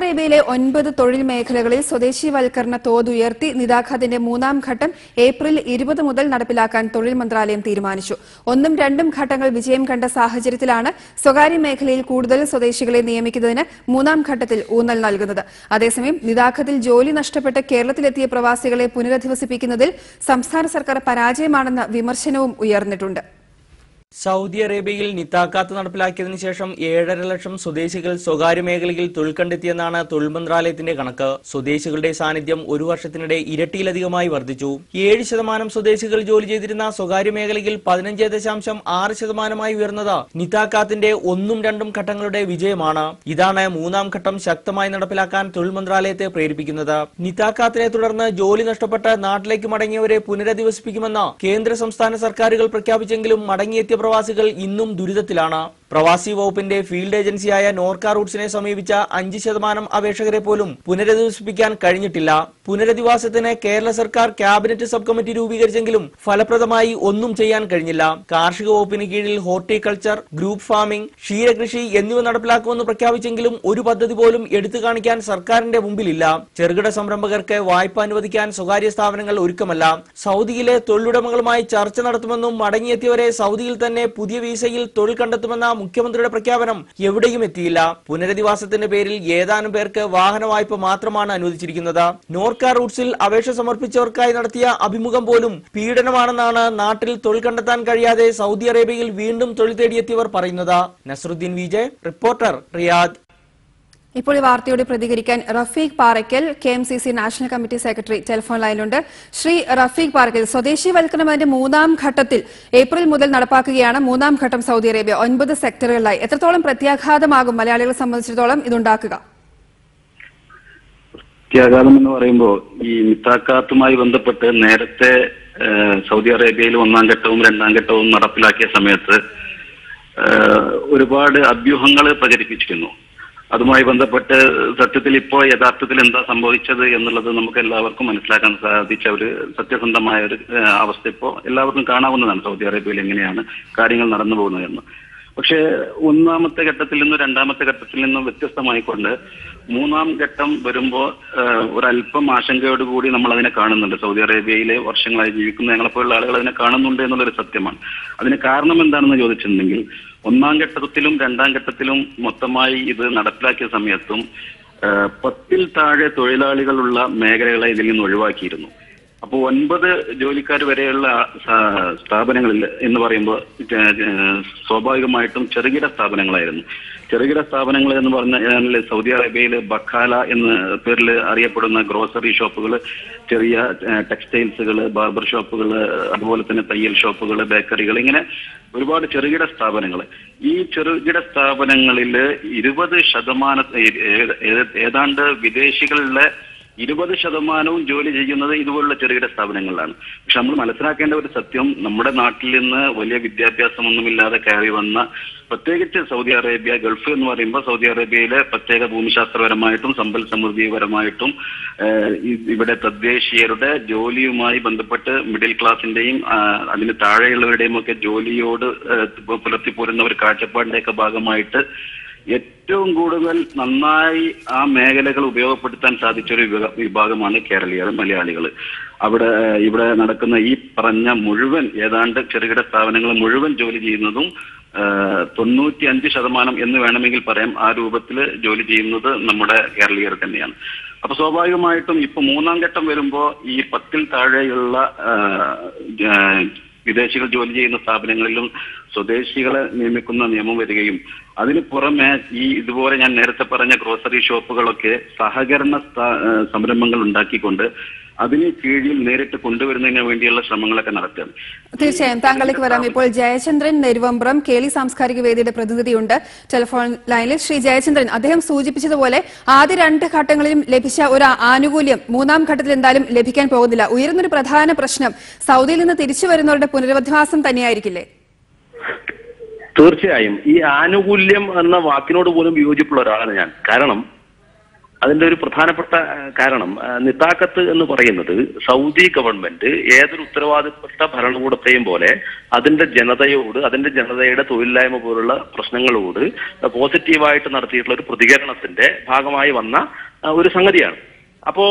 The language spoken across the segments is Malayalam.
അറേബ്യയിലെ 9 തൊഴിൽ മേഖലകളിൽ സ്വദേശിവൽക്കരണ തോത് ഉയർത്തി നിതാഖാത്തിന്റെ മൂന്നാം ഘട്ടം ഏപ്രിൽ 20 മുതൽ നടപ്പിലാക്കാൻ തൊഴിൽ മന്ത്രാലയം തീരുമാനിച്ചു. 1ഉം 2ഉം ഘട്ടങ്ങൾ വിജയം കണ്ട സാഹചര്യത്തിലാണ് സ്വകാര്യ മേഖലയിൽ കൂടുതൽ സ്വദേശികളെ നിയമിക്കുന്നതിന് മൂന്നാം ഘട്ടത്തിൽ ഊന്നൽ നൽകുന്നത്. അതേസമയം നിതാഖത്തിൽ ജോലി നഷ്ടപ്പെട്ട് കേരളത്തിലെത്തിയ പ്രവാസികളെ പുനരധിവസിപ്പിക്കുന്നതിൽ സംസ്ഥാന സർക്കാർ പരാജയമാണെന്ന വിമർശനവും ഉയർന്നിട്ടുണ്ട്. സൗദി അറേബ്യയിൽ നിതാഖാത്ത് നടപ്പിലാക്കിയതിനു ശേഷം 7.5 ലക്ഷം സ്വദേശികൾ സ്വകാര്യ മേഖലയിൽ തൊഴിൽ കണ്ടെത്തിയെന്നാണ് തൊഴിൽ മന്ത്രാലയത്തിന്റെ കണക്ക്. സ്വദേശികളുടെ സാന്നിധ്യം ഒരു വർഷത്തിനിടെ ഇരട്ടിയിലധികമായി വർദ്ധിച്ചു. 7% സ്വദേശികൾ ജോലി ചെയ്തിരുന്ന സ്വകാര്യ മേഖലയിൽ 15.6% ഉയർന്നത് നിതാഖാത്തിന്റെ 1ഉം 2ഉം ഘട്ടങ്ങളുടെ വിജയമാണ്. ഇതാണ് മൂന്നാം ഘട്ടം ശക്തമായി നടപ്പിലാക്കാൻ തൊഴിൽ മന്ത്രാലയത്തെ പ്രേരിപ്പിക്കുന്നത്. നിതാഖാത്തിനെ തുടർന്ന് ജോലി നഷ്ടപ്പെട്ട് നാട്ടിലേക്ക് മടങ്ങിയവരെ പുനരധിവസിപ്പിക്കുമെന്ന് കേന്ദ്ര സംസ്ഥാന സർക്കാരുകൾ പ്രഖ്യാപിച്ചെങ്കിലും മടങ്ങിയെത്തിയ പ്രവാസികൾ ഇന്നും ദുരിതത്തിലാണ്. പ്രവാസി വകുപ്പിന്റെ ഫീൽഡ് ഏജൻസിയായ നോർക്ക റൂട്ട്സിനെ സമീപിച്ച 5% അപേക്ഷകരെ പോലും പുനരധിവസിപ്പിക്കാൻ കഴിഞ്ഞിട്ടില്ല. പുനരധിവാസത്തിന് കേരള സർക്കാർ ക്യാബിനറ്റ് സബ് കമ്മിറ്റി രൂപീകരിച്ചെങ്കിലും ഫലപ്രദമായി ഒന്നും ചെയ്യാൻ കഴിഞ്ഞില്ല. കാർഷിക വകുപ്പിന് കീഴിൽ ഹോർട്ടികൾച്ചർ, ഗ്രൂപ്പ് ഫാമിംഗ്, ക്ഷീരകൃഷി എന്നിവ നടപ്പിലാക്കുമെന്ന് പ്രഖ്യാപിച്ചെങ്കിലും ഒരു പദ്ധതി പോലും എടുത്തു കാണിക്കാൻ സർക്കാരിന്റെ മുമ്പിലില്ല. ചെറുകിട സംരംഭകർക്ക് വായ്പ അനുവദിക്കാൻ സ്വകാര്യ സ്ഥാപനങ്ങൾ ഒരുക്കമല്ല. സൗദിയിലെ തൊഴിലുടമകളുമായി ചർച്ച നടത്തുമെന്നും മടങ്ങിയെത്തിയവരെ സൗദിയിൽ തന്നെ പുതിയ വീസയിൽ തൊഴിൽ കണ്ടെത്തുമെന്ന മുഖ്യമന്ത്രിയുടെ പ്രഖ്യാപനം എവിടെയും എത്തിയില്ല. പുനരധിവാസത്തിന്റെ പേരിൽ ഏതാനും പേർക്ക് വാഹന വായ്പ മാത്രമാണ് അനുവദിച്ചിരിക്കുന്നത്. നോർക്ക റൂട്ട്സിൽ അപേക്ഷ സമർപ്പിച്ചവർക്കായി നടത്തിയ അഭിമുഖം പോലും പീഡനമാണെന്നാണ് നാട്ടിൽ തൊഴിൽ കണ്ടെത്താൻ കഴിയാതെ സൗദി അറേബ്യയിൽ വീണ്ടും തൊഴിൽ തേടിയെത്തിയവർ പറയുന്നത്. Nasaruddin Vijay, reporter, Riyadh. ഇപ്പോൾ ഈ വാർത്തയോട് പ്രതികരിക്കാൻ Rafeeq Parakkal, KMCC national committee secretary telephone ലൈനിലുണ്ട്. ശ്രീ റഫീഖ് പാറയ്ക്കൽ, സ്വദേശിവൽക്കരണത്തിന്റെ മൂന്നാം ഘട്ടത്തിൽ ഏപ്രിൽ മുതൽ നടപ്പാക്കുകയാണ്. മൂന്നാം ഘട്ടം സൗദി അറേബ്യ 9 സെക്ടറുകളിലായി. എത്രത്തോളം പ്രത്യാഘാതമാകും മലയാളികളെ സംബന്ധിച്ചിടത്തോളം ഇതുണ്ടാക്കുക? പ്രത്യാഘാതം എന്ന് പറയുമ്പോൾ ഈ നിതാഖാത്തുമായി ബന്ധപ്പെട്ട് നേരത്തെ സൗദി അറേബ്യയിൽ 1ാം ഘട്ടവും 2ാം ഘട്ടവും നടപ്പിലാക്കിയ സമയത്ത് ഒരുപാട് അഭ്യൂഹങ്ങൾ പ്രചരിപ്പിച്ചിരുന്നു. അതുമായി ബന്ധപ്പെട്ട് സത്യത്തിൽ ഇപ്പോൾ യഥാർത്ഥത്തിൽ എന്താ സംഭവിച്ചത് എന്നുള്ളത് നമുക്ക് എല്ലാവർക്കും മനസ്സിലാക്കാൻ സാധിച്ച ഒരു സത്യസന്ധമായ ഒരു അവസ്ഥ ഇപ്പോൾ എല്ലാവർക്കും കാണാവുന്നതാണ്. സൗദി അറേബ്യയിൽ എങ്ങനെയാണ് കാര്യങ്ങൾ നടന്നു പോകുന്നതെന്ന്. പക്ഷേ 1ാമത്തെ ഘട്ടത്തിൽ നിന്നും 2ാമത്തെ ഘട്ടത്തിൽ നിന്നും വ്യത്യസ്തമായിക്കൊണ്ട് 3ാം ഘട്ടം വരുമ്പോൾ ഒരല്പം ആശങ്കയോടുകൂടി നമ്മൾ അതിനെ കാണുന്നുണ്ട്. സൗദി അറേബ്യയിലെ വർഷങ്ങളായി ജീവിക്കുന്ന ഞങ്ങളെപ്പോലുള്ള ആളുകൾ അതിനെ കാണുന്നുണ്ട് എന്നുള്ളൊരു സത്യമാണ്. അതിന് കാരണം എന്താണെന്ന് ചോദിച്ചിട്ടുണ്ടെങ്കിൽ 1ാം ഘട്ടത്തിലും 2ാം ഘട്ടത്തിലും മൊത്തമായി ഇത് നടപ്പിലാക്കിയ സമയത്തും 10ൽ താഴെ തൊഴിലാളികളുള്ള മേഖലകളെ ഇതിൽ നിന്ന് ഒഴിവാക്കിയിരുന്നു. അപ്പോൾ 9 ജോലിക്കാർ വരെയുള്ള സ്ഥാപനങ്ങളിൽ എന്ന് പറയുമ്പോൾ സ്വാഭാവികമായിട്ടും ചെറുകിട സ്ഥാപനങ്ങളായിരുന്നു. ചെറുകിട സ്ഥാപനങ്ങൾ എന്ന് പറഞ്ഞാൽ സൗദി അറേബ്യയിൽ ബഖാല എന്ന പേരിൽ അറിയപ്പെടുന്ന ഗ്രോസറി ഷോപ്പുകൾ, ചെറിയ ടെക്സ്റ്റൈൽസുകൾ, ബാർബർ ഷോപ്പുകൾ, അതുപോലെ തന്നെ തയ്യൽ ഷോപ്പുകൾ, ബേക്കറികൾ, ഇങ്ങനെ ഒരുപാട് ചെറുകിട സ്ഥാപനങ്ങൾ. ഈ ചെറുകിട സ്ഥാപനങ്ങളിൽ 20% ഏതാണ്ട് വിദേശികളുടെ 20% ജോലി ചെയ്യുന്നത് ഇതുപോലുള്ള ചെറുകിട സ്ഥാപനങ്ങളിലാണ്. പക്ഷെ നമ്മൾ മനസ്സിലാക്കേണ്ട ഒരു സത്യം, നമ്മുടെ നാട്ടിൽ നിന്ന് വലിയ വിദ്യാഭ്യാസമൊന്നുമില്ലാതെ കയറി വന്ന, പ്രത്യേകിച്ച് സൗദി അറേബ്യ, ഗൾഫ് എന്ന് പറയുമ്പോൾ സൗദി അറേബ്യയിലെ പ്രത്യേക ഭൂമിശാസ്ത്രപരമായിട്ടും സമ്പൽ സമൃദ്ധിപരമായിട്ടും ഇവിടെ തദ്ദേശീയരുടെ ജോലിയുമായി ബന്ധപ്പെട്ട് മിഡിൽ ക്ലാസിന്റെയും അതിന് താഴെയുള്ളവരുടെയും ഒക്കെ ജോലിയോട് പുലർത്തിപ്പോരുന്ന ഒരു കാഴ്ചപ്പാടിന്റെയൊക്കെ ഭാഗമായിട്ട് ഏറ്റവും കൂടുതൽ നന്നായി ആ മേഖലകൾ ഉപയോഗപ്പെടുത്താൻ സാധിച്ചൊരു വിഭാഗമാണ് കേരളീയർ, മലയാളികൾ. ഇവിടെ നടക്കുന്ന ഈ പറഞ്ഞ മുഴുവൻ ഏതാണ്ട് ചെറുകിട സ്ഥാപനങ്ങൾ മുഴുവൻ ജോലി ചെയ്യുന്നതും 95% എന്ന് വേണമെങ്കിൽ പറയാം, ആ രൂപത്തിൽ ജോലി ചെയ്യുന്നത് നമ്മുടെ കേരളീയർ തന്നെയാണ്. അപ്പൊ സ്വാഭാവികമായിട്ടും ഇപ്പൊ 3ാം ഘട്ടം വരുമ്പോ ഈ 10ൽ താഴെയുള്ള വിദേശികൾ ജോലി ചെയ്യുന്ന സ്ഥാപനങ്ങളിലും സ്വദേശികളെ നിയമിക്കുന്ന നിയമം വരികയും അതിന് പുറമെ ഈ ഇതുപോലെ ഞാൻ നേരത്തെ പറഞ്ഞ ഗ്രോസറി ഷോപ്പുകളൊക്കെ സഹകരണ സംരംഭങ്ങൾ ഉണ്ടാക്കിക്കൊണ്ട് അതിന് കീഴിൽ നേരിട്ട് കൊണ്ടുവരുന്നതിന് വേണ്ടിയുള്ള ശ്രമങ്ങളൊക്കെ നടത്തുകയാണ്. തീർച്ചയായും താങ്കളിലേക്ക് വരാം. ഇപ്പോൾ ജയചന്ദ്രൻ നെരുവമ്പ്രം കേളി സാംസ്കാരിക വേദിയുടെ പ്രതിനിധിയുണ്ട് ടെലിഫോൺ ലൈനിൽ. ശ്രീ ജയചന്ദ്രൻ, അദ്ദേഹം സൂചിപ്പിച്ചതുപോലെ ആദ്യ 2 ഘട്ടങ്ങളിലും ലഭിച്ച ഒരു ആനുകൂല്യം 3ാം ഘട്ടത്തിൽ എന്തായാലും ലഭിക്കാൻ പോകുന്നില്ല. ഉയർന്നൊരു പ്രധാന പ്രശ്നം സൗദിയിൽ നിന്ന് തിരിച്ചു വരുന്നവരുടെ പുനരധിവാസം തന്നെയായിരിക്കില്ലേ? തീർച്ചയായും ഈ ആനുകൂല്യം എന്ന വാക്കിനോട് പോലും വിയോജിപ്പുള്ള ഒരാളാണ് ഞാൻ. കാരണം അതിന്റെ ഒരു പ്രധാനപ്പെട്ട കാരണം നിതാഖത്ത് എന്ന് പറയുന്നത് സൗദി ഗവൺമെന്റ് ഏതൊരു ഉത്തരവാദിത്തപ്പെട്ട ഭരണകൂടത്തെയും പോലെ അതിന്റെ ജനതയുടെ തൊഴിലില്ലായ്മ പോലുള്ള പ്രശ്നങ്ങളോട് പോസിറ്റീവായിട്ട് നടത്തിയിട്ടുള്ള ഒരു പ്രതികരണത്തിന്റെ ഭാഗമായി വന്ന ഒരു സംഗതിയാണ്. അപ്പോ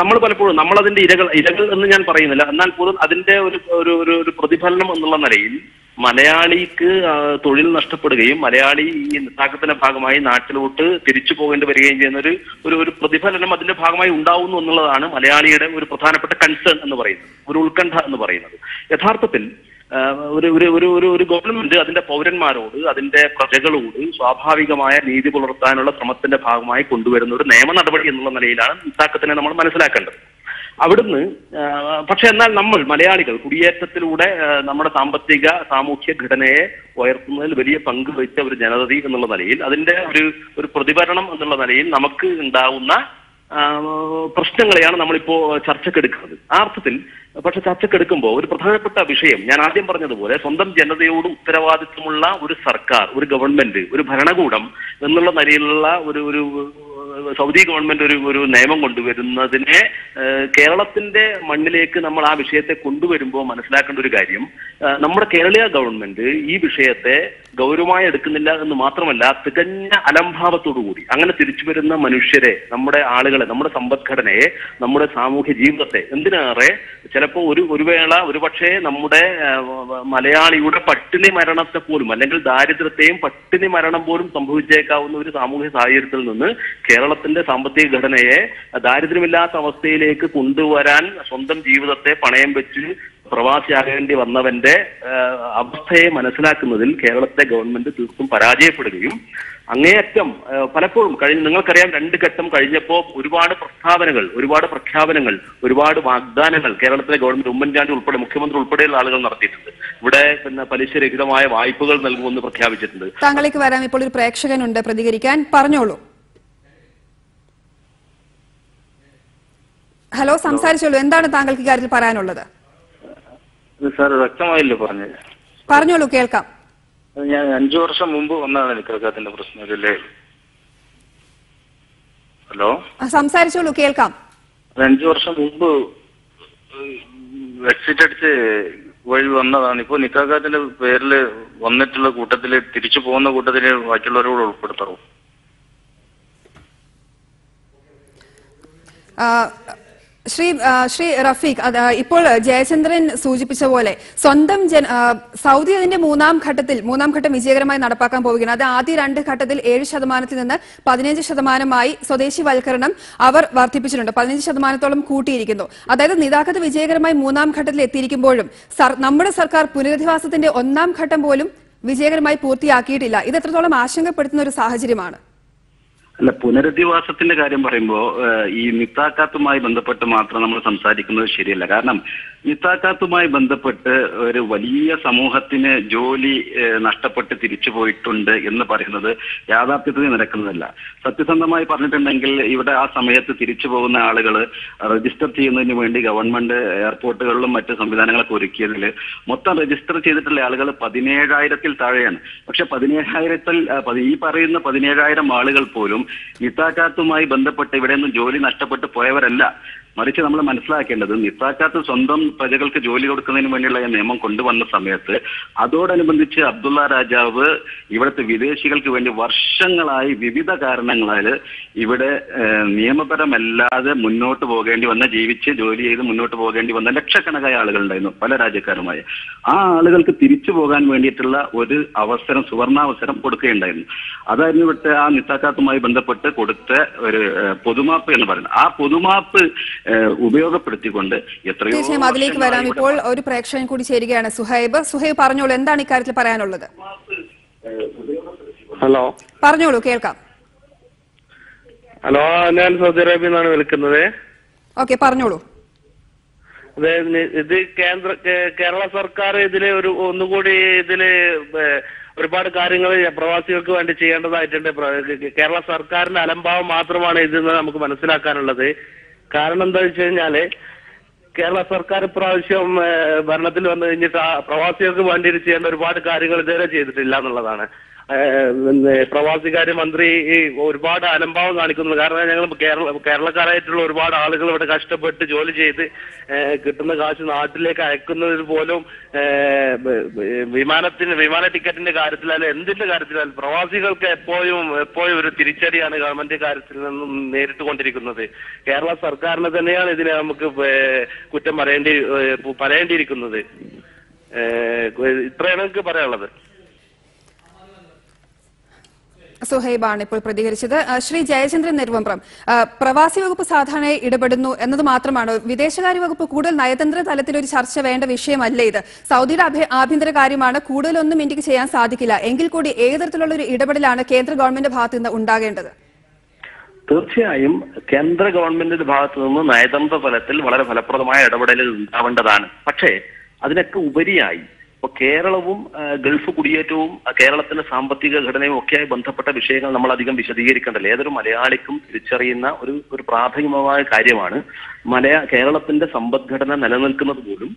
നമ്മൾ പലപ്പോഴും നമ്മളതിന്റെ ഇരകൾ എന്ന് ഞാൻ പറയുന്നില്ല, എന്നാൽ പോലും അതിന്റെ ഒരു പ്രതിഫലനം എന്നുള്ള നിലയിൽ മലയാളിക്ക് തൊഴിൽ നഷ്ടപ്പെടുകയും മലയാളി ഈ നിതാഖത്തിന്റെ ഭാഗമായി നാട്ടിലോട്ട് തിരിച്ചു പോകേണ്ടി വരികയും ചെയ്യുന്ന ഒരു പ്രതിഫലനം അതിന്റെ ഭാഗമായി ഉണ്ടാവുന്നു എന്നുള്ളതാണ് മലയാളിയുടെ ഒരു പ്രധാനപ്പെട്ട കൺസേൺ എന്ന് പറയുന്നത്, ഒരു ഉത്കണ്ഠ എന്ന് പറയുന്നത്. യഥാർത്ഥത്തിൽ ഒരു ഗവൺമെന്റ് അതിന്റെ പൗരന്മാരോട് അതിന്റെ പ്രജകളോട് സ്വാഭാവികമായ നീതി പുലർത്താനുള്ള ശ്രമത്തിന്റെ ഭാഗമായി കൊണ്ടുവരുന്ന ഒരു നിയമ നടപടി എന്നുള്ള നിലയിലാണ് നിതാഖത്തിനെ നമ്മൾ മനസ്സിലാക്കേണ്ടത്. അവിടുന്ന് പക്ഷെ എന്നാൽ നമ്മൾ മലയാളികൾ കുടിയേറ്റത്തിലൂടെ നമ്മുടെ സാമൂഹ്യ ഘടനയെ ഉയർത്തുന്നതിൽ വലിയ പങ്ക് വഹിച്ച ഒരു ജനതതി എന്നുള്ള നിലയിൽ അതിന്റെ ഒരു പ്രതിഫലനം എന്നുള്ള നിലയിൽ നമുക്ക് ഉണ്ടാവുന്ന പ്രശ്നങ്ങളെയാണ് നമ്മളിപ്പോ ചർച്ചക്കെടുക്കുന്നത്. ആ അർത്ഥത്തിൽ പക്ഷെ ചർച്ചക്കെടുക്കുമ്പോൾ ഒരു പ്രധാനപ്പെട്ട വിഷയം ഞാൻ ആദ്യം പറഞ്ഞതുപോലെ സ്വന്തം ജനതയോട് ഉത്തരവാദിത്വമുള്ള ഒരു സർക്കാർ, ഒരു ഗവൺമെന്റ്, ഒരു ഭരണകൂടം എന്നുള്ള നിലയിലുള്ള ഒരു സൗദി ഗവൺമെന്റ് ഒരു നിയമം കൊണ്ടുവരുന്നതിനെ കേരളത്തിന്റെ മണ്ണിലേക്ക് നമ്മൾ ആ വിഷയത്തെ കൊണ്ടുവരുമ്പോൾ മനസ്സിലാക്കേണ്ട ഒരു കാര്യം, നമ്മുടെ കേരളീയ ഗവൺമെന്റ് ഈ വിഷയത്തെ ഗൗരവമായി എടുക്കുന്നില്ല എന്ന് മാത്രമല്ല തികഞ്ഞ അലംഭാവത്തോടുകൂടി അങ്ങനെ തിരിച്ചു വരുന്ന മനുഷ്യരെ, നമ്മുടെ ആളുകളെ, നമ്മുടെ സമ്പദ്ഘടനയെ, നമ്മുടെ സാമൂഹ്യ ജീവിതത്തെ, എന്തിനേറെ ചിലപ്പോൾ ഒരു വേള ഒരുപക്ഷെ നമ്മുടെ മലയാളിയുടെ പട്ടിണി മരണത്തെ പോലും അല്ലെങ്കിൽ ദാരിദ്ര്യത്തെയും പട്ടിണി മരണം പോലും സംഭവിച്ചേക്കാവുന്ന ഒരു സാമൂഹ്യ സാഹചര്യത്തിൽ നിന്ന് കേരളത്തിന്റെ സാമ്പത്തിക ഘടനയെ ദാരിദ്ര്യമില്ലാത്ത അവസ്ഥയിലേക്ക് കൊണ്ടുവരാൻ സ്വന്തം ജീവിതത്തെ പണയം വെച്ച് പ്രവാസിയാകേണ്ടി വന്നവന്റെ അവസ്ഥയെ മനസ്സിലാക്കുന്നതിൽ കേരളത്തിലെ ഗവൺമെന്റ് തീർത്തും പരാജയപ്പെടുകയും അങ്ങേയറ്റം പലപ്പോഴും നിങ്ങൾക്കറിയാം 2 ഘട്ടം കഴിഞ്ഞപ്പോൾ ഒരുപാട് പ്രഖ്യാപനങ്ങൾ, ഒരുപാട് വാഗ്ദാനങ്ങൾ കേരളത്തിലെ ഗവൺമെന്റ്, ഉമ്മൻചാണ്ടി ഉൾപ്പെടെ, മുഖ്യമന്ത്രി ഉൾപ്പെടെയുള്ള ആളുകൾ നടത്തിയിട്ടുണ്ട്. ഇവിടെ പലിശരഹിതമായ വായ്പകൾ നൽകുമെന്ന് പ്രഖ്യാപിച്ചിട്ടുണ്ട്. താങ്കളിലേക്ക് വരാം. ഇപ്പോൾ ഒരു പ്രേക്ഷകനുണ്ട് പ്രതികരിക്കാൻ, പറഞ്ഞോളൂ. ഹലോ, സംസാരിച്ചോളൂ. എന്താണ് താങ്കൾക്ക് ഇക്കാര്യത്തിൽ പറയാനുള്ളത്? സാർ വ്യക്തമായില്ലേ പറഞ്ഞോളൂ, കേൾക്കാം. ഞാൻ 5 വർഷം മുമ്പ് വന്നതാണ് നിക്കാത്തിന്റെ പ്രശ്നമില്ലേ. ഹലോ, സംസാരിച്ചോളൂ, കേൾക്കാം. 5 വർഷം മുമ്പ് എക്സിറ്റ് അടിച്ച് വഴി വന്നതാണ്. ഇപ്പൊ നിക്കാത്തിന്റെ പേരില് വന്നിട്ടുള്ള കൂട്ടത്തില് തിരിച്ചു പോകുന്ന കൂട്ടത്തില് ബാക്കിയുള്ളവരോട് ഉൾപ്പെടുത്താവൂ. ശ്രീ റഫീഖ്, ഇപ്പോൾ ജയചന്ദ്രൻ സൂചിപ്പിച്ച പോലെ സ്വന്തം സൗദി അതിന്റെ മൂന്നാം ഘട്ടം വിജയകരമായി നടപ്പാക്കാൻ പോവുകയാണ്. അത് ആദ്യ 2 ഘട്ടത്തിൽ 7% നിന്ന് 15% സ്വദേശിവൽക്കരണം അവർ വർദ്ധിപ്പിച്ചിട്ടുണ്ട്. 15% കൂട്ടിയിരിക്കുന്നു. അതായത് നിതാഖത്ത് വിജയകരമായി 3ാം ഘട്ടത്തിൽ എത്തിയിരിക്കുമ്പോഴും നമ്മുടെ സർക്കാർ പുനരധിവാസത്തിന്റെ 1ാം ഘട്ടം പോലും വിജയകരമായി പൂർത്തിയാക്കിയിട്ടില്ല. ഇത് എത്രത്തോളം ആശങ്കപ്പെടുത്തുന്ന ഒരു സാഹചര്യമാണ്? അല്ല, പുനരധിവാസത്തിന്റെ കാര്യം പറയുമ്പോൾ ഈ നിത്താഖാത്തുമായി ബന്ധപ്പെട്ട് മാത്രം നമ്മൾ സംസാരിക്കുന്നത് ശരിയല്ല. കാരണം നിത്താഖാത്തുമായി ബന്ധപ്പെട്ട് ഒരു വലിയ സമൂഹത്തിന് ജോലി നഷ്ടപ്പെട്ട് തിരിച്ചു പോയിട്ടുണ്ട് എന്ന് പറയുന്നത് യാഥാർത്ഥ്യത്തിൽ നടക്കുന്നതല്ല. സത്യസന്ധമായി പറഞ്ഞിട്ടുണ്ടെങ്കിൽ ഇവിടെ ആ സമയത്ത് തിരിച്ചു പോകുന്ന ആളുകൾ രജിസ്റ്റർ ചെയ്യുന്നതിന് വേണ്ടി ഗവൺമെന്റ് എയർപോർട്ടുകളിലും മറ്റ് സംവിധാനങ്ങളൊക്കെ ഒരുക്കിയതിൽ മൊത്തം രജിസ്റ്റർ ചെയ്തിട്ടുള്ള ആളുകൾ 17,000-ൽ താഴെയാണ്. പക്ഷെ 17,000-ൽ ഈ പറയുന്ന 17,000 ആളുകൾ പോലും നിത്താഖാത്തുമായി ബന്ധപ്പെട്ട് ഇവിടെ നിന്നും ജോലി നഷ്ടപ്പെട്ട് പോയവരല്ല. മറിച്ച് നമ്മൾ മനസ്സിലാക്കേണ്ടത് നിത്താഖാത്ത് സ്വന്തം പ്രജകൾക്ക് ജോലി കൊടുക്കുന്നതിന് വേണ്ടിയുള്ള നിയമം കൊണ്ടുവന്ന സമയത്ത് അതോടനുബന്ധിച്ച് അബ്ദുള്ള രാജാവ് ഇവിടുത്തെ വിദേശികൾക്ക് വേണ്ടി വർഷങ്ങളായി വിവിധ കാരണങ്ങളാൽ ഇവിടെ നിയമപരമല്ലാതെ മുന്നോട്ട് പോകേണ്ടി വന്ന, ജീവിച്ച് ജോലി ചെയ്ത് മുന്നോട്ട് പോകേണ്ടി വന്ന ലക്ഷക്കണക്കായ ആളുകളുണ്ടായിരുന്നു, പല രാജ്യക്കാരുമായി. ആ ആളുകൾക്ക് തിരിച്ചു പോകാൻ വേണ്ടിയിട്ടുള്ള ഒരു അവസരം, സുവർണാവസരം കൊടുക്കുകയുണ്ടായിരുന്നു. അതായിരുന്നു ഇവിടുത്തെ ആ നിത്താഖാത്തുമായി ബന്ധപ്പെട്ട് കൊടുത്ത ഒരു പൊതുമാപ്പ് എന്ന് പറയുന്നത്. ആ പൊതുമാപ്പ് ഉപയോഗപ്പെടുത്തിക്കൊണ്ട് എത്രയോ അതിലേക്ക് വരാം. ഇപ്പോൾ ഒരു പ്രേക്ഷകൻ കൂടി ചേരുകയാണ്, സുഹൈബ് പറഞ്ഞോളൂ, എന്താണ് ഇക്കാര്യത്തിൽ പറയാനുള്ളത്? ഹലോ, പറഞ്ഞോളൂ, കേൾക്കാം. ഹലോ, ഞാൻ സൗദി അറേബ്യയിൽ നിന്നാണ് വിളിക്കുന്നത്. ഓക്കെ, പറഞ്ഞോളൂ. അതായത് ഇത് കേരള സർക്കാർ ഇതില് ഒന്നുകൂടി ഒരുപാട് കാര്യങ്ങൾ പ്രവാസികൾക്ക് വേണ്ടി ചെയ്യേണ്ടതായിട്ടുണ്ട്. കേരള സർക്കാരിന്റെ അലംഭാവം മാത്രമാണ് ഇതെന്ന് നമുക്ക് മനസ്സിലാക്കാനുള്ളത്. കാരണം എന്താ വെച്ച് കഴിഞ്ഞാല് കേരള സർക്കാർ ഇപ്രാവശ്യം ഭരണത്തിൽ വന്നു കഴിഞ്ഞിട്ട് പ്രവാസികൾക്ക് വേണ്ടി ചെയ്യേണ്ട ഒരുപാട് കാര്യങ്ങൾ ഇതുവരെ ചെയ്തിട്ടില്ല എന്നുള്ളതാണ്. പ്രവാസികാര്യ മന്ത്രി ഒരുപാട് അലംഭാവം കാണിക്കുന്നത്. കാരണം ഞങ്ങൾ കേരളക്കാരായിട്ടുള്ള ഒരുപാട് ആളുകൾ ഇവിടെ കഷ്ടപ്പെട്ട് ജോലി ചെയ്ത് കിട്ടുന്ന കാശ് നാട്ടിലേക്ക് അയക്കുന്നതിൽ പോലും വിമാന ടിക്കറ്റിന്റെ കാര്യത്തിലായാലും എന്തിന്റെ കാര്യത്തിലായാലും പ്രവാസികൾക്ക് എപ്പോഴും ഒരു തിരിച്ചടിയാണ് ഗവൺമെന്റ് കാര്യത്തിൽ നിന്നും നേരിട്ടുകൊണ്ടിരിക്കുന്നത്. കേരള സർക്കാരിന് തന്നെയാണ് ഇതിനെ നമുക്ക് കുറ്റം പറയേണ്ടിയിരിക്കുന്നത്. ഇത്രയാണ് എനിക്ക് പറയാനുള്ളത്. സുഹൈബാണ് ഇപ്പോൾ പ്രതികരിച്ചത്. ശ്രീ ജയചന്ദ്രൻ നെടുവമ്പ്രം, പ്രവാസി വകുപ്പ് സാധാരണയായി ഇടപെടുന്നു എന്നത് മാത്രമാണ്. വിദേശകാര്യ വകുപ്പ് കൂടുതൽ നയതന്ത്ര തലത്തിൽ ഒരു ചർച്ച വേണ്ട വിഷയമല്ല ഇത്. സൗദിയുടെ ആഭ്യന്തര കാര്യമാണ്. കൂടുതലൊന്നും ഇന്ത്യക്ക് ചെയ്യാൻ സാധിക്കില്ല. എങ്കിൽ കൂടി ഏത് തരത്തിലുള്ള ഒരു ഇടപെടലാണ് കേന്ദ്ര ഗവൺമെന്റ് ഭാഗത്ത് നിന്ന് ഉണ്ടാകേണ്ടത്? തീർച്ചയായും കേന്ദ്ര ഗവൺമെന്റിന്റെ ഭാഗത്തു നിന്ന് നയതന്ത്ര തലത്തിൽ വളരെ ഫലപ്രദമായ ഇടപെടലുകൾ ഉണ്ടാവേണ്ടതാണ്. പക്ഷേ അതിനൊക്കെ ഉപരിയായി ഇപ്പൊ കേരളവും ഗൾഫ് കുടിയേറ്റവും കേരളത്തിന്റെ സാമ്പത്തിക ഘടനയും ഒക്കെയായി ബന്ധപ്പെട്ട വിഷയങ്ങൾ നമ്മൾ അധികം വിശദീകരിക്കേണ്ടല്ലോ. ഏതൊരു മലയാളിക്കും തിരിച്ചറിയുന്ന ഒരു പ്രാഥമികമായ കാര്യമാണ് കേരളത്തിന്റെ സമ്പദ്ഘടന നിലനിൽക്കുന്നത് പോലും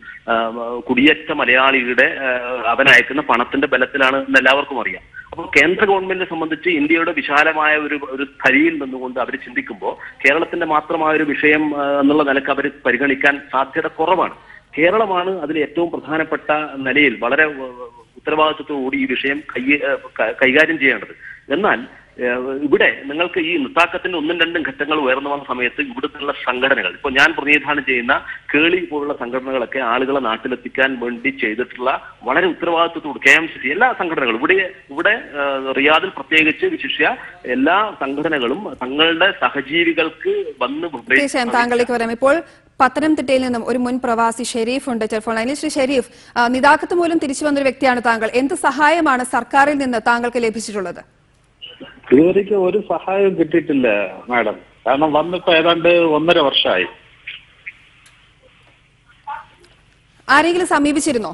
കുടിയേറ്റ മലയാളിയുടെ അവനയക്കുന്ന പണത്തിന്റെ ബലത്തിലാണ് എന്ന് എല്ലാവർക്കും അറിയാം. അപ്പോൾ കേന്ദ്ര ഗവൺമെന്റിനെ സംബന്ധിച്ച് ഇന്ത്യയുടെ വിശാലമായ ഒരു ധരിയിൽ നിന്നുകൊണ്ട് അവർ ചിന്തിക്കുമ്പോൾ കേരളത്തിന്റെ മാത്രമായ ഒരു വിഷയം എന്നുള്ള നിലക്ക് അവർ പരിഗണിക്കാൻ സാധ്യത കുറവാണ്. കേരളമാണ് അതിൽ ഏറ്റവും പ്രധാനപ്പെട്ട നിലയിൽ വളരെ ഉത്തരവാദിത്വത്തോടുകൂടി ഈ വിഷയം കൈകാര്യം ചെയ്യേണ്ടത്. എന്നാൽ ഇവിടെ നിങ്ങൾക്ക് ഈ നിത്താക്കത്തിന്റെ 1-2 ഘട്ടങ്ങൾ ഉയർന്നു വന്ന സമയത്ത് ഇവിടുത്തെ സംഘടനകൾ, ഇപ്പോൾ ഞാൻ പ്രതിനിധാനം ചെയ്യുന്ന കേളി പോലുള്ള സംഘടനകളൊക്കെ ആളുകളെ നാട്ടിലെത്തിക്കാൻ വേണ്ടി ചെയ്തിട്ടുള്ള വളരെ ഉത്തരവാദിത്വത്തോട് KMCC എല്ലാ സംഘടനകളും ഇവിടെ റിയാദിൽ പ്രത്യേകിച്ച് വിശിഷ്യ എല്ലാ സംഘടനകളും തങ്ങളുടെ സഹജീവികൾക്ക് വന്ന് താങ്കളിലേക്ക് വരാം. ഇപ്പോൾ പത്തനംതിട്ടയിൽ നിന്നും ഒരു മുൻ പ്രവാസി ഷെരീഫ് ഉണ്ട് ടെലിഫോൺ ലൈനിൽ. ശ്രീ ഷെരീഫ്, നിതാഖത്ത് മൂലം തിരിച്ചു വന്നൊരു വ്യക്തിയാണ് താങ്കൾ. എന്ത് സഹായമാണ് സർക്കാരിൽ നിന്ന് താങ്കൾക്ക് ലഭിച്ചിട്ടുള്ളത്? ഇതുവരെയ്ക്ക് ഒരു സഹായവും കിട്ടിയിട്ടില്ല മാഡം. കാരണം വന്നിപ്പോ ഏതാണ്ട് 1.5 വർഷമായി. ആരെങ്കിലും സമീപിച്ചിരുന്നോ?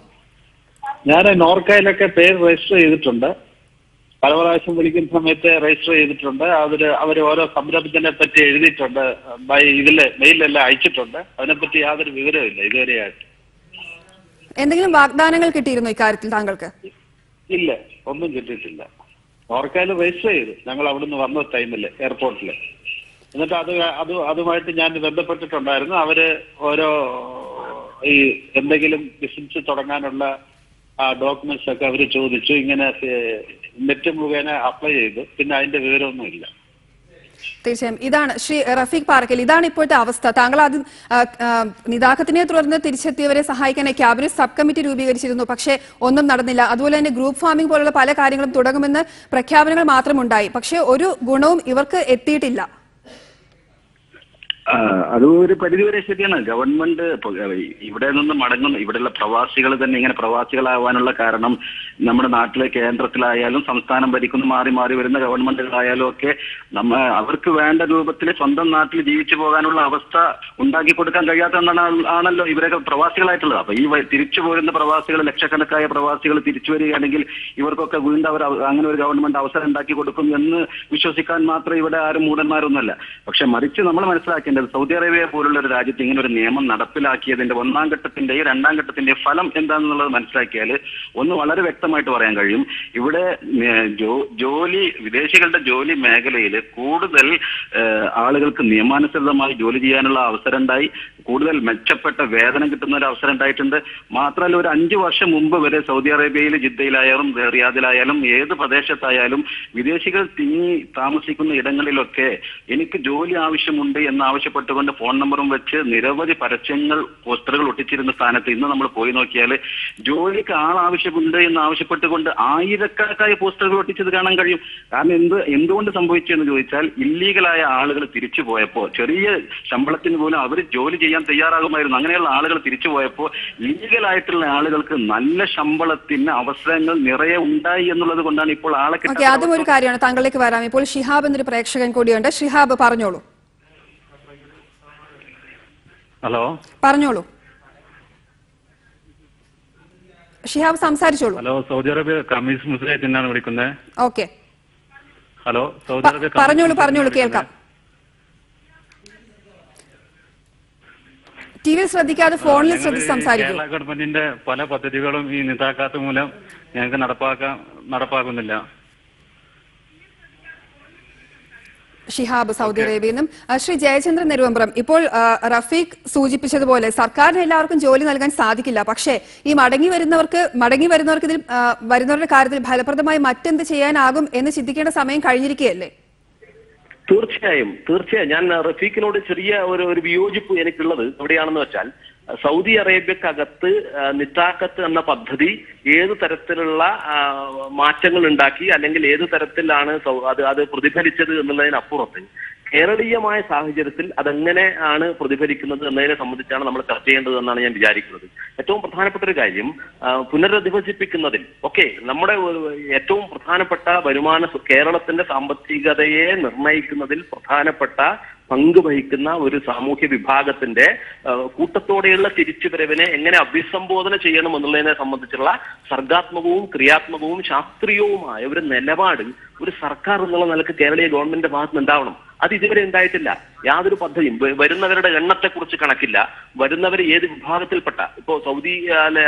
ഞാൻ നോർക്കയിലൊക്കെ പേര് രജിസ്റ്റർ ചെയ്തിട്ടുണ്ട്. പല പ്രാവശ്യം വിളിക്കുന്ന സമയത്ത് രജിസ്റ്റർ ചെയ്തിട്ടുണ്ട്. അവർ ഓരോ സംരംഭത്തിനെ പറ്റി എഴുതിയിട്ടുണ്ട്. ഇതില് മെയിലെല്ലാം അയച്ചിട്ടുണ്ട്. അതിനെപ്പറ്റി യാതൊരു വിവരമില്ല ഇതുവരെയായിട്ട്. എന്തെങ്കിലും വാഗ്ദാനങ്ങൾ കിട്ടിയിരുന്നോ ഇക്കാര്യത്തിൽ താങ്കൾക്ക്? ഇല്ല, ഒന്നും കിട്ടിയിട്ടില്ല. നോർക്കയിൽ രജിസ്റ്റർ ചെയ്തു ഞങ്ങൾ അവിടുന്ന് വന്ന ടൈമില് എയർപോർട്ടിൽ. എന്നിട്ട് അതുമായിട്ട് ഞാൻ ബന്ധപ്പെട്ടിട്ടുണ്ടായിരുന്നു. അവര് ഓരോ ഈ എന്തെങ്കിലും ബിസിനസ് തുടങ്ങാനുള്ള ഡോക്യുമെന്റ്സ് ഒക്കെ അവര് ചോദിച്ചു. ഇങ്ങനെ നെറ്റ് മുഖേന അപ്ലൈ ചെയ്തു. പിന്നെ അതിന്റെ വിവരമൊന്നുമില്ല. തീർച്ചയായും ഇതാണ് ശ്രീ റഫീഖ് പാറക്കൽ, ഇതാണ് ഇപ്പോഴത്തെ അവസ്ഥ. താങ്കൾ ആദ്യം നിതാഖത്തിനെ തുടർന്ന് തിരിച്ചെത്തിയവരെ സഹായിക്കാൻ ക്യാബിനറ്റ് സബ് കമ്മിറ്റി രൂപീകരിച്ചിരുന്നു. പക്ഷേ ഒന്നും നടന്നില്ല. അതുപോലെ തന്നെ ഗ്രൂപ്പ് ഫാമിംഗ് പോലുള്ള പല കാര്യങ്ങളും തുടങ്ങുമെന്ന് പ്രഖ്യാപനങ്ങൾ മാത്രമുണ്ടായി. പക്ഷേ ഒരു ഗുണവും ഇവർക്ക് എത്തിയിട്ടില്ല. അത് ഒരു പരിധിവരെ ശരിയാണ്. ഗവൺമെന്റ് ഇവിടെ നിന്ന് മടങ്ങുന്ന ഇവിടെയുള്ള പ്രവാസികൾ തന്നെ ഇങ്ങനെ പ്രവാസികളാവാനുള്ള കാരണം നമ്മുടെ നാട്ടിലെ കേന്ദ്രത്തിലായാലും സംസ്ഥാനം ഭരിക്കുന്ന മാറി മാറി വരുന്ന ഗവൺമെന്റുകളായാലും ഒക്കെ അവർക്ക് വേണ്ട രൂപത്തിൽ സ്വന്തം നാട്ടിൽ ജീവിച്ചു പോകാനുള്ള അവസ്ഥ ഉണ്ടാക്കി കൊടുക്കാൻ കഴിയാത്തതാണല്ലോ ഇവരൊക്കെ പ്രവാസികളായിട്ടുള്ളത്. അപ്പൊ ഈ തിരിച്ചു പോരുന്ന പ്രവാസികൾ, ലക്ഷക്കണക്കായ പ്രവാസികൾ തിരിച്ചു വരികയാണെങ്കിൽ ഇവർക്കൊക്കെ വീണ്ടും അവർ അങ്ങനെ ഒരു ഗവൺമെന്റ് അവസരം ഉണ്ടാക്കി കൊടുക്കും എന്ന് വിശ്വസിക്കാൻ മാത്രം ഇവിടെ ആരും മൂടന്മാരൊന്നുമല്ല. പക്ഷെ മറിച്ച് നമ്മൾ മനസ്സിലാക്കി സൗദി അറേബ്യ പോലുള്ള ഒരു രാജ്യത്ത് ഇങ്ങനെ ഒരു നിയമം നടപ്പിലാക്കിയതിന്റെ 1ാം ഘട്ടത്തിന്റെയും 2ാം ഘട്ടത്തിന്റെയും ഫലം എന്താണെന്നുള്ളത് മനസ്സിലാക്കിയാൽ ഒന്ന് വളരെ വ്യക്തമായിട്ട് പറയാൻ കഴിയും. ഇവിടെ വിദേശികളുടെ ജോലി മേഖലയിൽ കൂടുതൽ ആളുകൾക്ക് നിയമാനുസൃതമായി ജോലി ചെയ്യാനുള്ള അവസരം ഉണ്ടായി. കൂടുതൽ മെച്ചപ്പെട്ട വേതനം കിട്ടുന്ന ഒരു അവസരം ഉണ്ടായിട്ടുണ്ട്. മാത്രമല്ല ഒരു 5 വർഷം മുമ്പ് വരെ സൗദി അറേബ്യയിൽ ജിദ്ദയിലായാലും റിയാദിലായാലും ഏത് പ്രദേശത്തായാലും വിദേശികൾ തിങ്ങി താമസിക്കുന്ന ഇടങ്ങളിലൊക്കെ എനിക്ക് ജോലി ആവശ്യമുണ്ട് എന്നാവശ്യപ്പെട്ടുകൊണ്ട് ഫോൺ നമ്പറും വെച്ച് നിരവധി പരസ്യങ്ങൾ, പോസ്റ്ററുകൾ ഒട്ടിച്ചിരുന്ന സ്ഥാനത്ത് ഇന്ന് നമ്മൾ പോയി നോക്കിയാൽ ജോലിക്ക് ആവശ്യമുണ്ട് എന്ന് ആവശ്യപ്പെട്ടുകൊണ്ട് ആയിരക്കണക്കായ പോസ്റ്ററുകൾ ഒട്ടിച്ചത് കാണാൻ കഴിയും. കാരണം എന്തുകൊണ്ട് സംഭവിച്ചു എന്ന് ചോദിച്ചാൽ ഇല്ലീഗലായ ആളുകൾ തിരിച്ചു പോയപ്പോൾ ചെറിയ ശമ്പളത്തിന് പോലും അവർ ജോലി ചെയ്യാൻ തയ്യാറാകുമായിരുന്നു. അങ്ങനെയുള്ള ആളുകൾ തിരിച്ചു പോയപ്പോൾ ലീഗലായിട്ടുള്ള ആളുകൾക്ക് നല്ല ശമ്പളത്തിന് അവസരങ്ങൾ നിറയെ ഉണ്ടായി എന്നുള്ളത് കൊണ്ടാണ് ഇപ്പോൾ ആളെ കിട്ടുന്നത്. അതും ഒരു കാര്യമാണ്. താങ്കളിലേക്ക് വരാം. ഇപ്പോൾ ഷിഹാബ് എന്നൊരു പ്രേക്ഷകൻ കൂടിയുണ്ട്. ഷിഹാബ് പറഞ്ഞോളൂ. ഹലോ, പറഞ്ഞോളൂ ഷിഹാബ്, സംസാരിച്ചോളൂ. ഹലോ, സൗദി അറേബ്യ കമ്മീസ് മുസ്ലിയായിട്ട് തന്നെയാണ് വിളിക്കുന്നത്. ഓക്കെ, ഹലോ, സൗദി അറേബ്യ പറഞ്ഞോളൂ കേൾക്കാം. ടിവിയിൽ ശ്രദ്ധിക്കാതെ ഫോണിൽ ശ്രദ്ധിച്ച് സംസാരിക്കും. കേരള ഗവൺമെന്റിന്റെ പല പദ്ധതികളും ഈ നിതാഖാത്ത് മൂലം ഞങ്ങൾക്ക് നടപ്പാക്കുന്നില്ല. ഷിഹാബ് സൗദി അറേബ്യയിൽ നിന്നും. ശ്രീ ജയചന്ദ്രൻ നെരുവമ്പ്രം, ഇപ്പോൾ റഫീഖ് സൂചിപ്പിച്ചതുപോലെ സർക്കാരിന് എല്ലാവർക്കും ജോലി നൽകാൻ സാധിക്കില്ല. പക്ഷേ ഈ മടങ്ങി വരുന്നവർക്ക് ഇതിൽ വരുന്നവരുടെ കാര്യത്തിൽ ഫലപ്രദമായി മറ്റെന്ത് ചെയ്യാനാകും എന്ന് ചിന്തിക്കേണ്ട സമയം കഴിഞ്ഞിരിക്കുകയല്ലേ? തീർച്ചയായും ഞാൻ റഫീഖിനോട് ചെറിയ ഒരു വിയോജിപ്പ് എനിക്കുള്ളത് എവിടെയാണെന്ന് വെച്ചാൽ, സൗദി അറേബ്യക്കകത്ത് നിതാഖത്ത് എന്ന പദ്ധതി ഏതു തരത്തിലുള്ള മാറ്റങ്ങൾ ഉണ്ടാക്കി അല്ലെങ്കിൽ ഏതു തരത്തിലാണ് അത് പ്രതിഫലിച്ചത് എന്നുള്ളതിനപ്പുറത്ത് കേരളീയമായ സാഹചര്യത്തിൽ അതെങ്ങനെ ആണ് പ്രതിഫലിക്കുന്നത് എന്നതിനെ സംബന്ധിച്ചാണ് നമ്മൾ ചർച്ച ചെയ്യേണ്ടത് എന്നാണ് ഞാൻ വിചാരിക്കുന്നത്. ഏറ്റവും പ്രധാനപ്പെട്ട ഒരു കാര്യം, പുനരധിവസിപ്പിക്കുന്നതിൽ നമ്മുടെ ഏറ്റവും പ്രധാനപ്പെട്ട വരുമാന കേരളത്തിന്റെ സാമ്പത്തികതയെ നിർണ്ണയിക്കുന്നതിൽ പ്രധാനപ്പെട്ട പങ്ക് വഹിക്കുന്ന ഒരു സാമൂഹ്യ വിഭാഗത്തിന്റെ കൂട്ടത്തോടെയുള്ള തിരിച്ചുവരവിനെ എങ്ങനെ അഭിസംബോധന ചെയ്യണം എന്നുള്ളതിനെ സംബന്ധിച്ചുള്ള സർഗാത്മകവും ക്രിയാത്മകവും ശാസ്ത്രീയവുമായ ഒരു നിലപാട് ഒരു സർക്കാർ എന്നുള്ള നിലക്ക് കേരളീയ ഗവൺമെന്റിന്റെ ഭാഗത്ത് ഉണ്ടാവണം. അത് ഇതുവരെ ഉണ്ടായിട്ടില്ല. യാതൊരു പദ്ധതിയും വരുന്നവരുടെ എണ്ണത്തെക്കുറിച്ച് കണക്കില്ല. വരുന്നവർ ഏത് വിഭാഗത്തിൽപ്പെട്ട, ഇപ്പോൾ സൗദി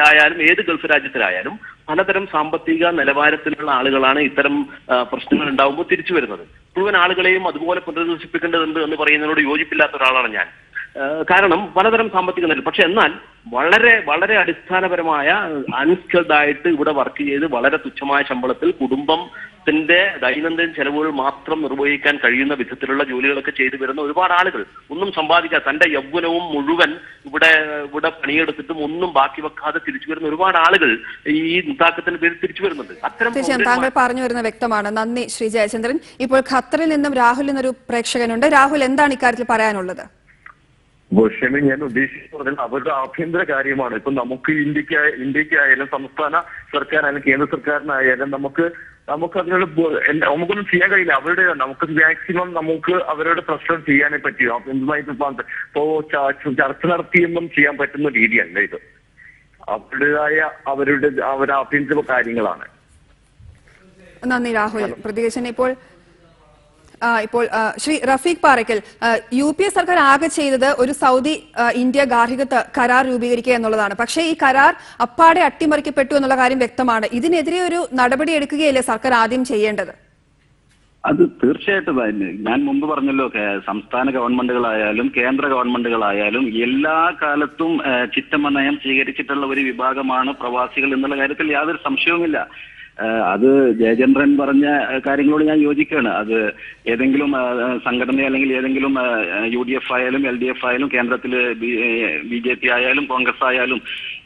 ആയാലും ഏത് ഗൾഫ് രാജ്യത്തിലായാലും പലതരം സാമ്പത്തിക നിലവാരത്തിലുള്ള ആളുകളാണ് ഇത്തരം പ്രശ്നങ്ങൾ ഉണ്ടാകുമ്പോൾ തിരിച്ചു വരുന്നത്. മുഴുവൻ ആളുകളെയും അതുപോലെ പുനരധിവസിപ്പിക്കേണ്ടതുണ്ട് എന്ന് പറയുന്നതിനോട് യോജിപ്പില്ലാത്ത ഒരാളാണ് ഞാൻ. കാരണം പലതരം സാമ്പത്തിക നില, പക്ഷെ എന്നാൽ വളരെ വളരെ അടിസ്ഥാനപരമായ അൺസ്കിൽഡ് ആയിട്ട് ഇവിടെ വർക്ക് ചെയ്ത് വളരെ തുച്ഛമായ ശമ്പളത്തിൽ കുടുംബത്തിന്റെ ദൈനംദിന ചെലവുകൾ മാത്രം നിർവഹിക്കാൻ കഴിയുന്ന വിധത്തിലുള്ള ജോലികളൊക്കെ ചെയ്തു വരുന്ന ഒരുപാട് ആളുകൾ, ഒന്നും സമ്പാദിക്കാതെ തന്റെ യൗവനവും മുഴുവൻ ഇവിടെ പണിയെടുത്തിട്ടും ഒന്നും ബാക്കി വെക്കാതെ തിരിച്ചു വരുന്ന ഒരുപാട് ആളുകൾ ഈ നിതാഖത്തിന്റെ പേരിൽ തിരിച്ചു വരുന്നുണ്ട്. തീർച്ചയായും താങ്കൾ പറഞ്ഞു വരുന്ന വ്യക്തമാണ്. നന്ദി ശ്രീ ജയചന്ദ്രൻ. ഇപ്പോൾ ഖത്തറിൽ നിന്നും രാഹുൽ എന്നൊരു പ്രേക്ഷകനുണ്ട്. രാഹുൽ, എന്താണ് ഇക്കാര്യത്തിൽ പറയാനുള്ളത്? ക്ഷമി, ഞാൻ ഉദ്ദേശിക്കുന്നത് അവരുടെ ആഭ്യന്തര കാര്യമാണ്. ഇപ്പൊ നമുക്ക് ഇന്ത്യക്കായാലും സംസ്ഥാന സർക്കാരായാലും കേന്ദ്ര സർക്കാരിനായാലും നമുക്ക് അതിനോട് നമുക്കൊന്നും ചെയ്യാൻ കഴിയില്ല. നമുക്ക് മാക്സിമം നമുക്ക് അവരുടെ പ്രശ്നം ചെയ്യാനേ പറ്റൂ. ആഭ്യന്തരമായിട്ട് ഇപ്പോ ചർച്ച നടത്തിയൊന്നും ചെയ്യാൻ പറ്റുന്ന രീതിയല്ല ഇത്. അവരുടേതായ അവരുടെ ആഭ്യന്തര കാര്യങ്ങളാണ്. നന്ദി രാഹുൽ പ്രതികരിച്ചതിന്. ഇപ്പോൾ ശ്രീ റഫീഖ് പാറയ്ക്കൽ, UPA സർക്കാർ ആകെ ചെയ്തത് ഒരു സൗദി ഇന്ത്യ ഗാർഹിക കരാർ രൂപീകരിക്കുക എന്നുള്ളതാണ്. പക്ഷേ ഈ കരാർ അപ്പാടെ അട്ടിമറിക്കപ്പെട്ടു എന്നുള്ള കാര്യം വ്യക്തമാണ്. ഇതിനെതിരെ ഒരു നടപടി എടുക്കുകയല്ലേ സർക്കാർ ആദ്യം ചെയ്യേണ്ടത്? അത് തീർച്ചയായിട്ടും ഞാൻ മുമ്പ് പറഞ്ഞല്ലോ, സംസ്ഥാന ഗവൺമെന്റുകളായാലും കേന്ദ്ര ഗവൺമെന്റുകളായാലും എല്ലാ കാലത്തും ചിറ്റമ്മ നയം സ്വീകരിച്ചിട്ടുള്ള ഒരു വിഭാഗമാണ് പ്രവാസികൾ എന്നുള്ള കാര്യത്തിൽ യാതൊരു സംശയവുമില്ല. അത് ജയചന്ദ്രൻ പറഞ്ഞ കാര്യങ്ങളോട് ഞാൻ യോജിക്കുകയാണ്. അത് ഏതെങ്കിലും സംഘടന അല്ലെങ്കിൽ ഏതെങ്കിലും UDF ആയാലും LDF ആയാലും കേന്ദ്രത്തിൽ BJP ആയാലും കോൺഗ്രസ് ആയാലും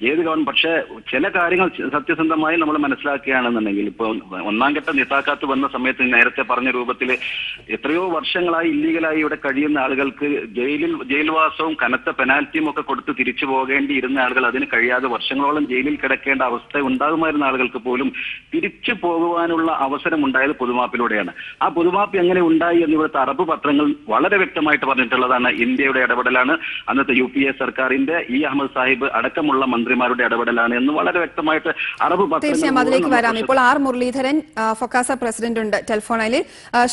ഏത് ഗവൺമെന്റ്, പക്ഷേ ചില കാര്യങ്ങൾ സത്യസന്ധമായി നമ്മൾ മനസ്സിലാക്കുകയാണെന്നുണ്ടെങ്കിൽ, ഇപ്പോൾ ഒന്നാം ഘട്ട നിതാഖാത്ത് വന്ന സമയത്ത് നേരത്തെ പറഞ്ഞ രൂപത്തിൽ എത്രയോ വർഷങ്ങളായി ഇല്ലീഗലായി ഇവിടെ കഴിയുന്ന ആളുകൾക്ക് ജയിൽവാസവും കനത്ത പെനാൽറ്റിയും ഒക്കെ കൊടുത്ത് തിരിച്ചു പോകേണ്ടിയിരുന്ന ആളുകൾ അതിന് കഴിയാതെ വർഷങ്ങളോളം ജയിലിൽ കിടക്കേണ്ട അവസ്ഥ ഉണ്ടാകുമായിരുന്ന ആളുകൾക്ക് പോലും തിരിച്ചു പോകുവാനുള്ള അവസരം ഉണ്ടായത് പൊതുമാപ്പിലൂടെയാണ്. ആ പൊതുമാപ്പ് എങ്ങനെ ഉണ്ടായി എന്ന് ഇവിടുത്തെ അറബ് പത്രങ്ങൾ വളരെ വ്യക്തമായിട്ട് പറഞ്ഞിട്ടുള്ളതാണ്. ഇന്ത്യയുടെ ഇടപെടലാണ്, അന്നത്തെ UPA സർക്കാരിന്റെ അഹമ്മദ് സാഹിബ് അടക്കമുള്ള മന്ത്രിമാരുടെ ഇടപെടലാണ് എന്ന് വളരെ വ്യക്തമായിട്ട് അറബ് തീർച്ചയായും അതിലേക്ക് വരാം. ഇപ്പോൾ R മുരളീധരൻ, ഫൊക്കാസ പ്രസിഡന്റ് ഉണ്ട് ടെലിഫോണിൽ.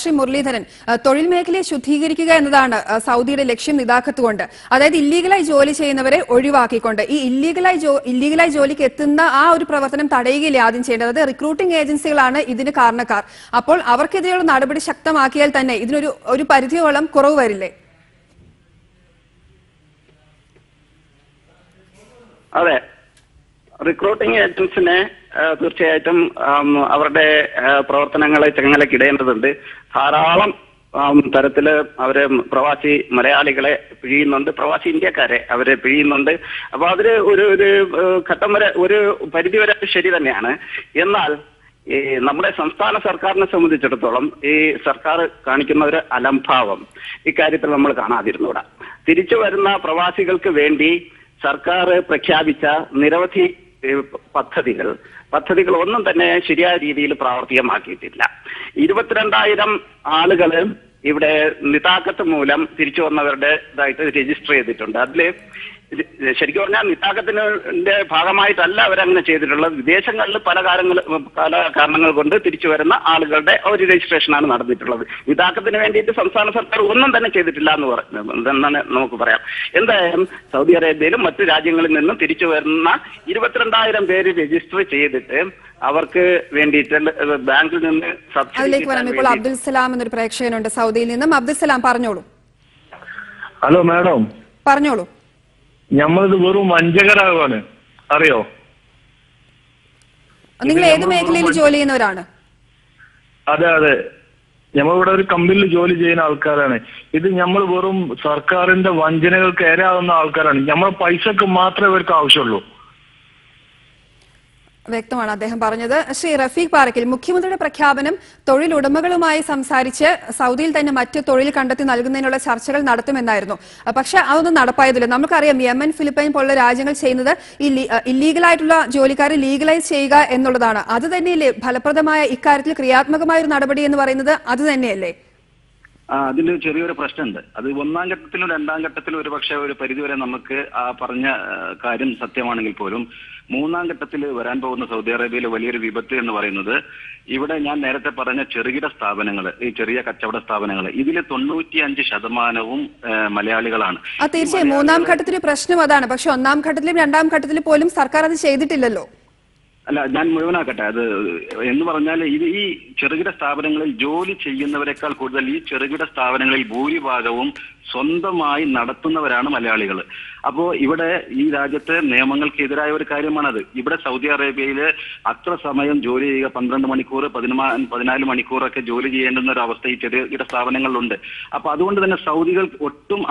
ശ്രീ മുരളീധരൻ, തൊഴിൽ മേഖലയെ ശുദ്ധീകരിക്കുക എന്നതാണ് സൗദിയുടെ ലക്ഷ്യം നിതാഖത്ത് കൊണ്ട്. അതായത് ഇല്ലീഗലായി ജോലി ചെയ്യുന്നവരെ ഒഴിവാക്കിക്കൊണ്ട് ഈ ഇല്ലീഗലായി ജോലിക്ക് എത്തുന്ന ആ ഒരു പ്രവർത്തനം തടയുകയില്ലേ ആദ്യം ചെയ്യേണ്ടത്? അത് റിക്രൂട്ടിംഗ് ഏജൻസികളാണ് ഇതിന് കാരണക്കാർ. അപ്പോൾ അവർക്കെതിരെയുള്ള നടപടി ശക്തമാക്കിയാൽ തന്നെ ഇതിനൊരു പരിധിയോളം കുറവ് വരില്ലേ? അതെ, റിക്രൂട്ടിംഗ് ഏജൻസിനെ തീർച്ചയായിട്ടും അവരുടെ പ്രവർത്തനങ്ങളെ ചങ്ങലക്കിടേണ്ടതുണ്ട്. ധാരാളം തരത്തില് അവര് പ്രവാസി മലയാളികളെ പിഴിയുന്നുണ്ട്, പ്രവാസി ഇന്ത്യക്കാരെ അവരെ പിഴിയുന്നുണ്ട്. അപ്പൊ അതില് ഒരു ഘട്ടം വരെ ഒരു പരിധി വരെ ശരി തന്നെയാണ്. എന്നാൽ ഈ നമ്മുടെ സംസ്ഥാന സർക്കാരിനെ സംബന്ധിച്ചിടത്തോളം ഈ സർക്കാർ കാണിക്കുന്ന ഒരു അലംഭാവം ഇക്കാര്യത്തിൽ നമ്മൾ കാണാതിരുന്നൂടാ. തിരിച്ചു വരുന്ന പ്രവാസികൾക്ക് വേണ്ടി സർക്കാർ പ്രഖ്യാപിച്ച നിരവധി പദ്ധതികൾ ഒന്നും തന്നെ ശരിയായ രീതിയിൽ പ്രാവർത്തികമാക്കിയിട്ടില്ല. 22,000 ആളുകള് ഇവിടെ നിതാഖത്ത് മൂലം തിരിച്ചു വന്നവരുടേതായിട്ട് രജിസ്റ്റർ ചെയ്തിട്ടുണ്ട്. അതില് ശരിക്കും പറഞ്ഞാൽ നിത്താക്കത്തിന്റെ ഭാഗമായിട്ടല്ല അവരങ്ങനെ ചെയ്തിട്ടുള്ളത്. വിദേശങ്ങളിൽ പല കാരണങ്ങൾ കൊണ്ട് തിരിച്ചു വരുന്ന ആളുകളുടെ ഒരു രജിസ്ട്രേഷനാണ് നടന്നിട്ടുള്ളത്. നിത്താക്കത്തിന് വേണ്ടിയിട്ട് സംസ്ഥാന സർക്കാർ ഒന്നും തന്നെ ചെയ്തിട്ടില്ല എന്നാണ് നമുക്ക് പറയാം. എന്തായാലും സൗദി അറേബ്യയിലും മറ്റു രാജ്യങ്ങളിൽ നിന്നും തിരിച്ചു വരുന്ന 22,000 പേര് രജിസ്റ്റർ ചെയ്തിട്ട് അവർക്ക് വേണ്ടിയിട്ട് ബാങ്കിൽ നിന്ന് അതിലേക്ക് വരാം. ഇപ്പോൾ അബ്ദുൽ സലാം എന്നൊരു പ്രേക്ഷകനുണ്ട് സൗദിയിൽ നിന്നും. അബ്ദുൽ സലാം പറഞ്ഞോളൂ. ഹലോ മാഡം, പറഞ്ഞോളൂ. നമ്മളിത് വെറും വഞ്ചകരാകാണ്, അറിയോ? നിങ്ങൾ ഏത് മേഖലയിൽ ജോലി ചെയ്യുന്നവരാണ്? അതെ അതെ, നമ്മളിവിടെ ഒരു കമ്പനിയിൽ ജോലി ചെയ്യുന്ന ആൾക്കാരാണ്. ഇത് നമ്മൾ വെറും സർക്കാരിന്റെ വഞ്ചനകൾക്ക് ഇരയാവുന്ന ആൾക്കാരാണ്. നമ്മളെ പൈസക്ക് മാത്രമേ ഇവർക്ക് ആവശ്യമുള്ളൂ. വ്യക്തമാണ് അദ്ദേഹം പറഞ്ഞത്. ശ്രീ റഫീഖ് പാറയ്ക്കൽ, മുഖ്യമന്ത്രിയുടെ പ്രഖ്യാപനം തൊഴിലുടമകളുമായി സംസാരിച്ച് സൗദിയിൽ തന്നെ മറ്റ് തൊഴിൽ കണ്ടെത്തി നൽകുന്നതിനുള്ള ചർച്ചകൾ നടത്തുമെന്നായിരുന്നു. പക്ഷെ അതൊന്നും നടപ്പായതില്ല. നമുക്കറിയാം യമൻ, ഫിലിപ്പൈൻ പോലുള്ള രാജ്യങ്ങൾ ചെയ്യുന്നത് ഇല്ലീഗലായിട്ടുള്ള ജോലിക്കാരെ ലീഗലൈസ് ചെയ്യുക എന്നുള്ളതാണ്. അത് തന്നെയല്ലേ ഫലപ്രദമായ ഇക്കാര്യത്തിൽ ക്രിയാത്മകമായ ഒരു നടപടി എന്ന് പറയുന്നത്? അത് തന്നെയല്ലേ? അതിൽ ചെറിയൊരു പ്രശ്നമുണ്ട്. അത് ഒന്നാം ഘട്ടത്തിലും രണ്ടാം ഘട്ടത്തിലും ഒരുപക്ഷെ ഒരു പരിധിവരെ നമുക്ക് ആ പറഞ്ഞ കാര്യം സത്യമാണെങ്കിൽ പോലും മൂന്നാം ഘട്ടത്തിൽ വരാൻ പോകുന്ന സൗദി അറേബ്യയിലെ വലിയൊരു വിപത്ത് എന്ന് പറയുന്നത് ഇവിടെ ഞാൻ നേരത്തെ പറഞ്ഞ ചെറുകിട സ്ഥാപനങ്ങൾ, ഈ ചെറിയ കച്ചവട സ്ഥാപനങ്ങൾ, ഇതിൽ 95% മലയാളികളാണ്. തീർച്ചയായും മൂന്നാം ഘട്ടത്തിൽ പ്രശ്നം അതാണ്. പക്ഷെ ഒന്നാം ഘട്ടത്തിലും രണ്ടാം ഘട്ടത്തിലും പോലും സർക്കാർ അത് ചെയ്തിട്ടില്ലല്ലോ. അല്ല, ഞാൻ മുഴുവനാക്കട്ടെ. അത് എന്ന് പറഞ്ഞാൽ ഈ ചെറുകിട സ്ഥാപനങ്ങളിൽ ജോലി ചെയ്യുന്നവരെക്കാൾ കൂടുതൽ ഈ ചെറുകിട സ്ഥാപനങ്ങളിൽ ഭൂരിഭാഗവും സ്വന്തമായി നടത്തുന്നവരാണ് മലയാളികൾ. അപ്പോ ഇവിടെ ഈ രാജ്യത്തെ നിയമങ്ങൾക്കെതിരായ ഒരു കാര്യമാണത്. ഇവിടെ സൗദി അറേബ്യയിൽ അത്ര സമയം ജോലി ചെയ്യുക, 12 മണിക്കൂർ 14 മണിക്കൂറൊക്കെ ജോലി ചെയ്യേണ്ടുന്ന ഒരു അവസ്ഥ ഈ ചെറുകിട സ്ഥാപനങ്ങളിലുണ്ട്. അപ്പൊ അതുകൊണ്ട് തന്നെ സൗദികൾക്ക് ഒട്ടും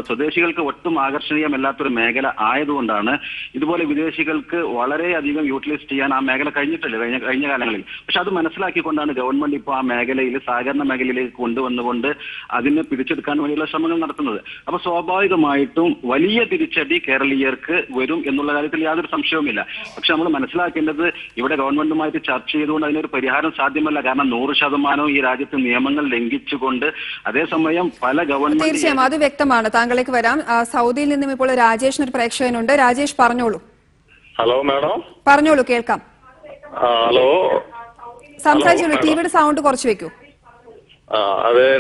സ്വദേശികൾക്ക് ഒട്ടും ആകർഷണീയമല്ലാത്തൊരു മേഖല ആയതുകൊണ്ടാണ് ഇതുപോലെ വിദേശികൾക്ക് വളരെയധികം യൂട്ടിലൈസ് ചെയ്യാൻ ആ മേഖല കഴിഞ്ഞിട്ടില്ല കഴിഞ്ഞ കാലങ്ങളിൽ. പക്ഷെ അത് മനസ്സിലാക്കിക്കൊണ്ടാണ് ഗവൺമെന്റ് ഇപ്പോൾ ആ മേഖലയിൽ സഹകരണ മേഖലയിലേക്ക് കൊണ്ടുവന്നുകൊണ്ട് അതിനെ പിടിച്ചെടുക്കാൻ വേണ്ടിയുള്ള ശ്രമങ്ങൾ നടത്തുന്നത്. അപ്പൊ സ്വാഭാവികമായിട്ടും വലിയ തിരിച്ചടി കേരളീയർക്ക് വരും എന്നുള്ള കാര്യത്തിൽ യാതൊരു സംശയവുമില്ല. പക്ഷെ നമ്മൾ മനസ്സിലാക്കേണ്ടത് ഇവിടെ ഗവൺമെന്റുമായിട്ട് ചർച്ച ചെയ്തുകൊണ്ട് അതിനൊരു പരിഹാരം സാധ്യമല്ല. കാരണം 100% ഈ രാജ്യത്ത് നിയമങ്ങൾ ലംഘിച്ചുകൊണ്ട് അതേസമയം പല ഗവൺമെന്റ്. തീർച്ചയായും അത് വ്യക്തമാണ്. താങ്കളേക്ക് വരാം. സൗദിയിൽ നിന്നും ഇപ്പോൾ രാജേഷിന് ഒരു പ്രേക്ഷകനുണ്ട്. രാജേഷ് പറഞ്ഞോളൂ. Hello madam. പറഞ്ഞോളൂ, കേൾക്കാം. ഹലോ, സംസാരിച്ചോളൂ. ടിവിയുടെ സൗണ്ട് കുറച്ച് വെക്കൂ. അതെ,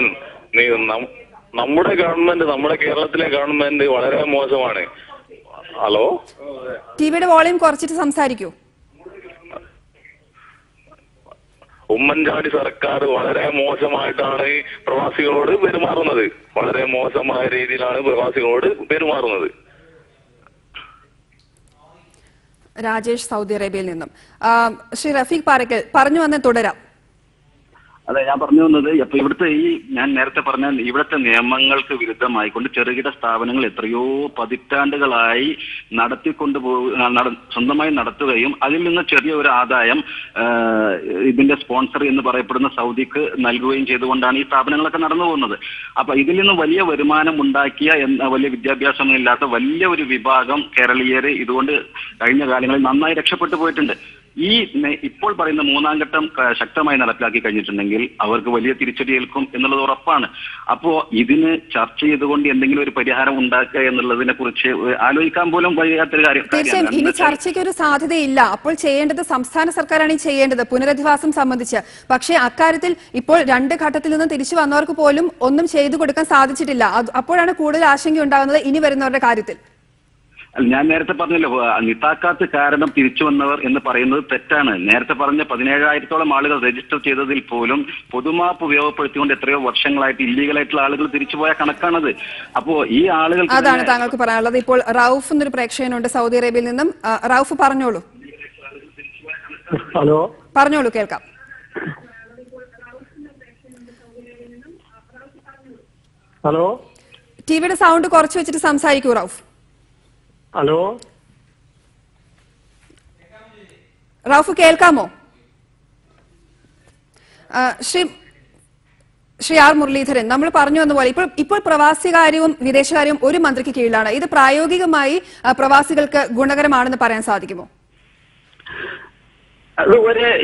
നമ്മുടെ ഗവൺമെന്റ്, നമ്മുടെ കേരളത്തിലെ ഗവൺമെന്റ് വളരെ മോശമാണ്. ഹലോ, ടിവിയുടെ വോളിയം കുറച്ചിട്ട് സംസാരിക്കൂ. ഉമ്മൻചാണ്ടി സർക്കാർ വളരെ മോശമായിട്ടാണ് പ്രവാസികളോട് പെരുമാറുന്നത്. വളരെ മോശമായ രീതിയിലാണ് പ്രവാസികളോട് പെരുമാറുന്നത്. രാജേഷ് സൗദി അറേബ്യയിൽ നിന്നും. ശ്രീ റഫീഖ് പാറയ്ക്കൽ, പറഞ്ഞു വന്ന് തുടരാം. അതെ, ഞാൻ പറഞ്ഞു വന്നത് അപ്പൊ ഇവിടുത്തെ ഞാൻ നേരത്തെ പറഞ്ഞ ഇവിടുത്തെ നിയമങ്ങൾക്ക് വിരുദ്ധമായിക്കൊണ്ട് ചെറുകിട സ്ഥാപനങ്ങൾ എത്രയോ പതിറ്റാണ്ടുകളായി സ്വന്തമായി നടത്തുകയും അതിൽ നിന്ന് ചെറിയ ഒരു ആദായം ഇതിന്റെ സ്പോൺസർ എന്ന് പറയപ്പെടുന്ന സൗദിക്ക് നൽകുകയും ചെയ്തുകൊണ്ടാണ് ഈ സ്ഥാപനങ്ങളൊക്കെ നടന്നു പോകുന്നത്. അപ്പൊ ഇതിൽ നിന്ന് വലിയ വരുമാനം ഉണ്ടാക്കിയ വലിയ വിദ്യാഭ്യാസമില്ലാത്ത വലിയ ഒരു വിഭാഗം കേരളീയര് ഇതുകൊണ്ട് കഴിഞ്ഞ കാലങ്ങളിൽ നന്നായി രക്ഷപ്പെട്ടു പോയിട്ടുണ്ട്. ഇപ്പോൾ പറയുന്ന മൂന്നാം ഘട്ടം ശക്തമായി നടപ്പിലാക്കി കഴിഞ്ഞിട്ടുണ്ടെങ്കിൽ അവർക്ക് വലിയ തിരിച്ചടിയേൽക്കും എന്നുള്ളത് ഉറപ്പാണ്. അപ്പോ ഇതിന് ചർച്ച ചെയ്തുകൊണ്ട് എന്തെങ്കിലും ഒരു പരിഹാരം ഉണ്ടാക്കുക എന്നുള്ളതിനെ കുറിച്ച് ആലോചിക്കാൻ പോലും വഴിയാത്തൊരു കാര്യം. തീർച്ചയായും ഇനി ചർച്ചയ്ക്ക് ഒരു സാധ്യതയില്ല. അപ്പോൾ ചെയ്യേണ്ടത് സംസ്ഥാന സർക്കാരാണ് ചെയ്യേണ്ടത് പുനരധിവാസം സംബന്ധിച്ച്. പക്ഷേ അക്കാര്യത്തിൽ ഇപ്പോൾ 2 ഘട്ടത്തിൽ നിന്ന് തിരിച്ചു വന്നവർക്ക് പോലും ഒന്നും ചെയ്തു കൊടുക്കാൻ സാധിച്ചിട്ടില്ല. അപ്പോഴാണ് കൂടുതൽ ആശങ്ക ഉണ്ടാകുന്നത് ഇനി വരുന്നവരുടെ കാര്യത്തിൽ. ഞാൻ നേരത്തെ പറഞ്ഞല്ലോ, നിത്താക്കാത്ത് കാരണം തിരിച്ചു വന്നവർ എന്ന് പറയുന്നത് തെറ്റാണ്. നേരത്തെ പറഞ്ഞ 17,000-ഓളം ആളുകൾ രജിസ്റ്റർ ചെയ്തതിൽ പോലും പൊതുമാപ്പ് ഉപയോഗപ്പെടുത്തിക്കൊണ്ട് എത്രയോ വർഷങ്ങളായിട്ട് ഇല്ലീഗലായിട്ടുള്ള ആളുകൾ തിരിച്ചുപോയ കണക്കാണത്. അപ്പോ ഈ ആളുകൾ അതാണ് താങ്കൾക്ക് പറയാനുള്ളത്. ഇപ്പോൾ റൌഫ് എന്നൊരു പ്രേക്ഷകനുണ്ട് സൗദി അറേബ്യയിൽ നിന്നും. റൌഫ് പറഞ്ഞോളൂ. ഹലോ, പറഞ്ഞോളൂ, കേൾക്കാം. ഹലോ, ടിവിയുടെ സൗണ്ട് കുറച്ച് വെച്ചിട്ട് സംസാരിക്കൂ റൌഫ്. ഹലോ, റൌഫ് കേൾക്കാമോ? ശ്രീ ആർ മുരളീധരൻ, നമ്മൾ പറഞ്ഞു വന്നപോലെ ഇപ്പോൾ പ്രവാസികാര്യവും വിദേശകാര്യവും ഒരു മന്ത്രിക്ക് കീഴിലാണ്. ഇത് പ്രായോഗികമായി പ്രവാസികൾക്ക് ഗുണകരമാണെന്ന് പറയാൻ സാധിക്കുമോ? അത്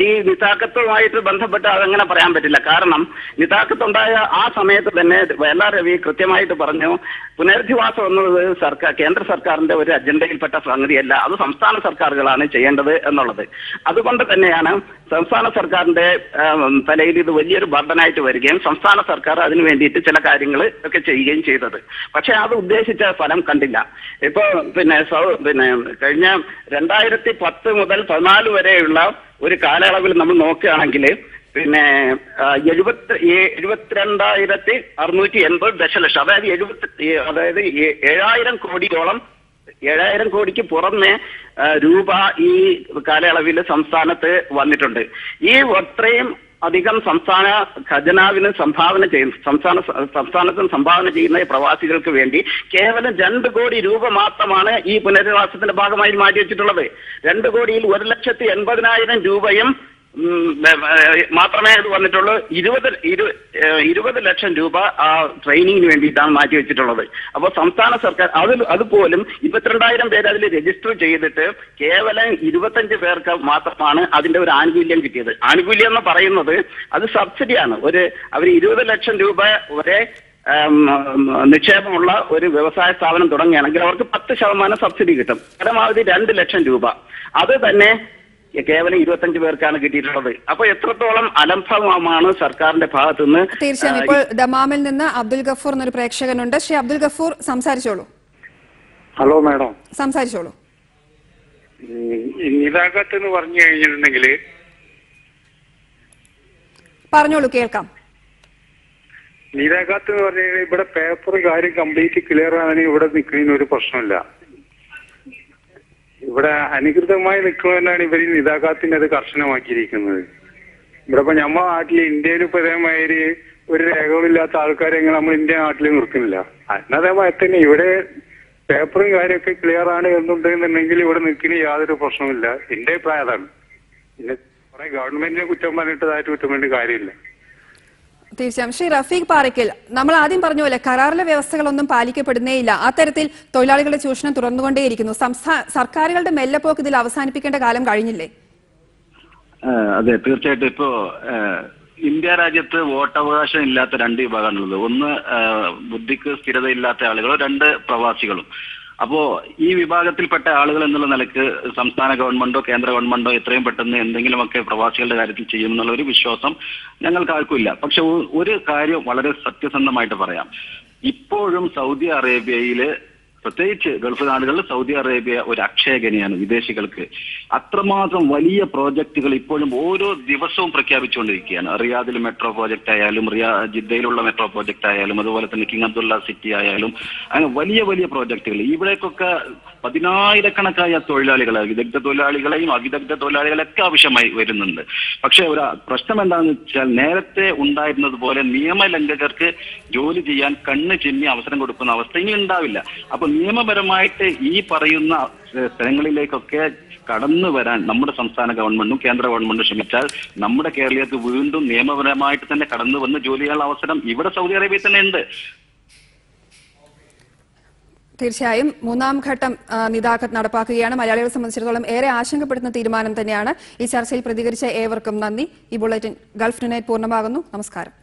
ഈ നിതാക്കത്തുമായിട്ട് ബന്ധപ്പെട്ട് അതങ്ങനെ പറയാൻ പറ്റില്ല. കാരണം നിതാക്കത്തുണ്ടായ ആ സമയത്ത് തന്നെ വയലാർ രവി കൃത്യമായിട്ട് പറഞ്ഞു, പുനരധിവാസം എന്നുള്ളത് കേന്ദ്ര സർക്കാരിന്റെ ഒരു അജണ്ടയിൽപ്പെട്ട സംഗതിയല്ല, അത് സംസ്ഥാന സർക്കാരുകളാണ് ചെയ്യേണ്ടത് എന്നുള്ളത്. അതുകൊണ്ട് തന്നെയാണ് സംസ്ഥാന സർക്കാരിന്റെ തലയിൽ ഇത് വലിയൊരു ബർഡനായിട്ട് വരികയും സംസ്ഥാന സർക്കാർ അതിനു വേണ്ടിയിട്ട് ചില കാര്യങ്ങൾ ഒക്കെ ചെയ്യുകയും ചെയ്തത്. പക്ഷെ അത് ഉദ്ദേശിച്ച ഫലം കണ്ടില്ല. ഇപ്പൊ കഴിഞ്ഞ 2010 മുതൽ 14 വരെയുള്ള ഒരു കാലയളവിൽ നമ്മൾ നോക്കുകയാണെങ്കിൽ 72,680 ദശലക്ഷം, അതായത് 7,000 കോടിയോളം 7,000 കോടിക്ക് പുറമെ രൂപ ഈ കാലയളവിൽ സംസ്ഥാനത്ത് വന്നിട്ടുണ്ട്. ഈ അത്രയും അധികം സംസ്ഥാന ഖജനാവിന് സംസ്ഥാനത്തിന് സംഭാവന ചെയ്യുന്ന പ്രവാസികൾക്ക് വേണ്ടി കേവലം 2 കോടി രൂപ മാത്രമാണ് ഈ പുനരധിവാസത്തിന്റെ ഭാഗമായി മാറ്റിവെച്ചിട്ടുള്ളത്. 2 കോടിയിൽ 1,80,000 രൂപയും മാത്രമേ അത് വന്നിട്ടുള്ളൂ. 20 ലക്ഷം രൂപ ആ ട്രെയിനിങ്ങിന് വേണ്ടിയിട്ടാണ് മാറ്റിവെച്ചിട്ടുള്ളത്. അപ്പോൾ സംസ്ഥാന സർക്കാർ അതുപോലും 22,000 പേര് അതിൽ രജിസ്റ്റർ ചെയ്തിട്ട് കേവലം 25 പേർക്ക് മാത്രമാണ് അതിന്റെ ഒരു ആനുകൂല്യം കിട്ടിയത്. ആനുകൂല്യം എന്ന് പറയുന്നത് അത് സബ്സിഡിയാണ്. അവർ 20 ലക്ഷം രൂപ വരെ നിക്ഷേപമുള്ള ഒരു വ്യവസായ സ്ഥാപനം തുടങ്ങുകയാണെങ്കിൽ അവർക്ക് 10% സബ്സിഡി കിട്ടും. പരമാവധി 2 ലക്ഷം രൂപ. അത് തന്നെ കേവലം 25 പേർക്കാണ് കിട്ടിയിട്ടുള്ളത്. അപ്പൊ എത്രത്തോളം അലംഭവമാണ് സർക്കാരിന്റെ ഭാഗത്തുനിന്ന്. തീർച്ചയായും ഇപ്പോൾ ദമാമിൽ നിന്ന് അബ്ദുൽ ഗഫൂർ എന്നൊരു പ്രേക്ഷകനുണ്ട്. ശ്രീ അബ്ദുൽ ഗഫൂർ, സംസാരിച്ചോളൂ. ഹലോ മാഡം, സംസാരിച്ചോളൂ. നിതാഖത്ത് എന്ന് പറഞ്ഞു കഴിഞ്ഞിട്ടുണ്ടെങ്കിൽ പറഞ്ഞോളൂ, കേൾക്കാം. നിതാഖത്ത് എന്ന് പറഞ്ഞു കഴിഞ്ഞാൽ ഇവിടെ പേപ്പർ കാര്യം കംപ്ലീറ്റ് ക്ലിയർ ആകാൻ ഇവിടെ നിൽക്കുന്നതിന് ഒരു പ്രശ്നമില്ല. ഇവിടെ അനധികൃതമായി നിൽക്കുന്നതിനാണ് ഇവർ നിതാഖാത്തിന്റെ അത് കർശനമാക്കിയിരിക്കുന്നത്. ഇവിടെ ഇപ്പൊ നമ്മുടെ നാട്ടിൽ ഇന്ത്യയിൽ ഇപ്പൊ ഇതേമാതിരി ഒരു രേഖകളില്ലാത്ത ആൾക്കാരെ എങ്ങനെ നമ്മൾ ഇന്ത്യ നാട്ടിൽ നിർത്തുന്നില്ല. അതേപോലെ തന്നെ ഇവിടെ പേപ്പറും കാര്യമൊക്കെ ക്ലിയർ ആണ് എന്നുണ്ടെന്നുണ്ടെങ്കിൽ ഇവിടെ നിൽക്കുന്ന യാതൊരു പ്രശ്നമില്ല. എന്റെ അഭിപ്രായം അതാണ്. പിന്നെ കുറെ ഗവൺമെന്റിനെ കുറ്റം പറഞ്ഞിട്ടതായിട്ട് കുറ്റം വേണ്ട കാര്യമില്ല. തീർച്ചയായും. ശ്രീ റഫീഖ് പാറയ്ക്കൽ, നമ്മൾ ആദ്യം പറഞ്ഞ പോലെ കരാറിലെ വ്യവസ്ഥകളൊന്നും പാലിക്കപ്പെടുന്നേയില്ല. അത്തരത്തിൽ തൊഴിലാളികളുടെ ചൂഷണം തുറന്നുകൊണ്ടേയിരിക്കുന്നു. സർക്കാരുകളുടെ മെല്ലെപ്പോക്ക് ഇതിൽ അവസാനിപ്പിക്കേണ്ട കാലം കഴിഞ്ഞില്ലേ? അതെ, തീർച്ചയായിട്ടും. ഇപ്പോ ഇന്ത്യ രാജ്യത്ത് വോട്ടവകാശം ഇല്ലാത്ത 2 വിഭാഗമാണുള്ളത്. ഒന്ന് ബുദ്ധിക്ക് സ്ഥിരതയില്ലാത്ത ആളുകളും, 2 പ്രവാസികളും. അപ്പോ ഈ വിഭാഗത്തിൽപ്പെട്ട ആളുകൾ എന്നുള്ള നിലക്ക് സംസ്ഥാന ഗവൺമെന്റോ കേന്ദ്ര ഗവൺമെന്റോ എത്രയും പെട്ടെന്ന് എന്തെങ്കിലുമൊക്കെ പ്രവാസികളുടെ കാര്യത്തിൽ ചെയ്യുമെന്നുള്ള ഒരു വിശ്വാസം ഞങ്ങൾക്ക് ആർക്കുമില്ല. പക്ഷെ ഒരു കാര്യം വളരെ സത്യസന്ധമായിട്ട് പറയാം. ഇപ്പോഴും സൗദി അറേബ്യയില്, പ്രത്യേകിച്ച് ഗൾഫ് നാടുകളിൽ സൗദി അറേബ്യ ഒരു അക്ഷയഖനിയാണ് വിദേശികൾക്ക്. അത്രമാത്രം വലിയ പ്രോജക്റ്റുകൾ ഇപ്പോഴും ഓരോ ദിവസവും പ്രഖ്യാപിച്ചുകൊണ്ടിരിക്കുകയാണ്. റിയാദിൽ മെട്രോ പ്രോജക്റ്റ് ആയാലും, ജിദ്ദയിലുള്ള മെട്രോ പ്രോജക്റ്റ് ആയാലും, അതുപോലെ തന്നെ കിങ് അബ്ദുള്ള സിറ്റി ആയാലും, അങ്ങനെ വലിയ വലിയ പ്രോജക്റ്റുകൾ. ഇവിടേക്കൊക്കെ 10,000-കണക്കായ തൊഴിലാളികളെ, വിദഗ്ധ തൊഴിലാളികളെയും അവിദഗ്ധ തൊഴിലാളികളൊക്കെ ആവശ്യമായി വരുന്നുണ്ട്. പക്ഷെ ഒരു പ്രശ്നം എന്താണെന്ന് വെച്ചാൽ, നേരത്തെ ഉണ്ടായിരുന്നത് പോലെ നിയമലംഘകർക്ക് ജോലി ചെയ്യാൻ കണ്ണ് ചിമ്മി അവസരം കൊടുക്കുന്ന അവസ്ഥ ഇനി ഉണ്ടാവില്ല. അപ്പൊ നിയമപരമായിട്ട് ഈ പറയുന്ന സ്ഥലങ്ങളിലേക്കൊക്കെ കടന്നു വരാൻ നമ്മുടെ സംസ്ഥാന ഗവൺമെന്റും കേന്ദ്ര ഗവൺമെന്റും ശ്രമിച്ചാൽ നമ്മുടെ കേരളീയർക്ക് വീണ്ടും നിയമപരമായിട്ട് തന്നെ കടന്നു വന്ന് ജോലി ചെയ്യാനുള്ള അവസരം ഇവിടെ സൗദി അറേബ്യയിൽ തന്നെ ഉണ്ട്. തീർച്ചയായും 3ാം ഘട്ടം നിതാഖത്ത് നടപ്പാക്കുകയാണ്. മലയാളികളെ സംബന്ധിച്ചിടത്തോളം ഏറെ ആശങ്കപ്പെടുത്തുന്ന തീരുമാനം തന്നെയാണ്. ഈ ചർച്ചയിൽ പ്രതികരിച്ച ഏവർക്കും നന്ദി. ഈ ബുള്ളറ്റിൻ ഗൾഫ് ടുനൈറ്റ് പൂർണ്ണമാകുന്നു. നമസ്കാരം.